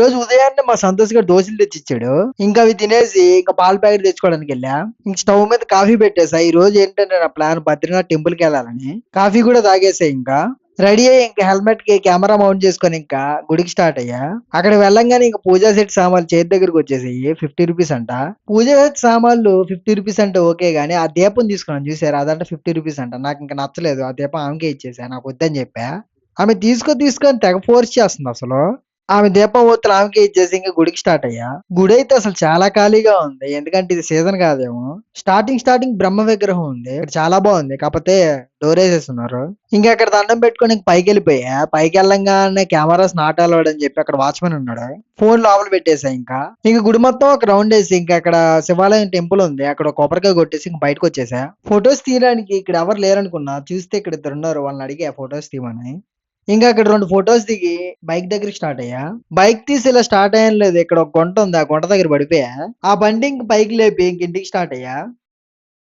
రోజు ఉదయాన్నే మా సంతోష్ గారు దోశలు తెచ్చిచ్చాడు. ఇంకా అవి తినేసి ఇంకా పాల ప్యాకెట్ తెచ్చుకోవడానికి వెళ్ళా. ఇంక స్టవ్ మీద కాఫీ పెట్టేసా. ఈ రోజు ఏంటంటే నా ప్లాన్ బద్రీనాథ్ టెంపుల్ కి వెళ్ళాలని. కాఫీ కూడా తాగేసా ఇంకా. రెడీ అయ్యి ఇంకా హెల్మెట్ కి కెమెరా మౌంట్ చేసుకొని ఇంకా గుడికి స్టార్ట్ అయ్యా. అక్కడ వెళ్ళంగానే ఇంకా పూజా సెట్ సామాన్లు చేతి దగ్గరికి వచ్చేసాయి. 50 రూపీస్ అంట. పూజా సెట్ సామాన్లు 50 రూపీస్ అంటే ఓకే గానీ ఆ దీపం తీసుకున్నాను చూసారా, అదంటే 50 రూపీస్ అంట. నాకు ఇంకా నచ్చలేదు. ఆ దీపం ఆమెకే ఇచ్చేసా, నాకు వద్దని చెప్పా. ఆమె తీసుకొని తెగ ఫోర్స్ చేస్తుంది అసలు. ఆమె దీపం ఒత్తులు ఆమెకే ఇచ్చేసి ఇంకా గుడికి స్టార్ట్ అయ్యా. గుడి అయితే అసలు చాలా ఖాళీగా ఉంది. ఎందుకంటే ఇది సీజన్ కాదేమో. స్టార్టింగ్ బ్రహ్మ విగ్రహం ఉంది. ఇక్కడ చాలా బాగుంది. కాకపోతే డోర్ వేసేస్తున్నారు. ఇంకా అక్కడ దండం పెట్టుకొని ఇంక పైకి వెళ్ళిపోయా. పైకి వెళ్ళంగానే కెమెరాస్ నాట్ అలౌడ్ అని చెప్పి అక్కడ వాచ్మెన్ ఉన్నాడు. ఫోన్ లోపల పెట్టేసా ఇంకా. ఇంక గుడి మొత్తం ఒక రౌండ్ వేసి ఇంకా అక్కడ శివాలయం టెంపుల్ ఉంది. అక్కడ ఒక కొబ్బరికాయ కొట్టేసి ఇంక బయటకు వచ్చేసా. ఫొటోస్ తీయడానికి ఇక్కడ ఎవరు లేరనుకున్నా. చూస్తే ఇక్కడ ఇద్దరు ఉన్నారు. వాళ్ళని అడిగా ఫొటోస్ తీయమని. ఇంకా అక్కడ 2 ఫోటోస్ దిగి బైక్ దగ్గరికి స్టార్ట్ అయ్యా. బైక్ తీసి ఇలా స్టార్ట్ అయ్యాను లేదు. ఇక్కడ ఒక గుంట ఉంది. ఆ గుంట దగ్గర పడిపోయా. ఆ బండి ఇంక పైకి లేపి ఇంక ఇంటికి స్టార్ట్ అయ్యా.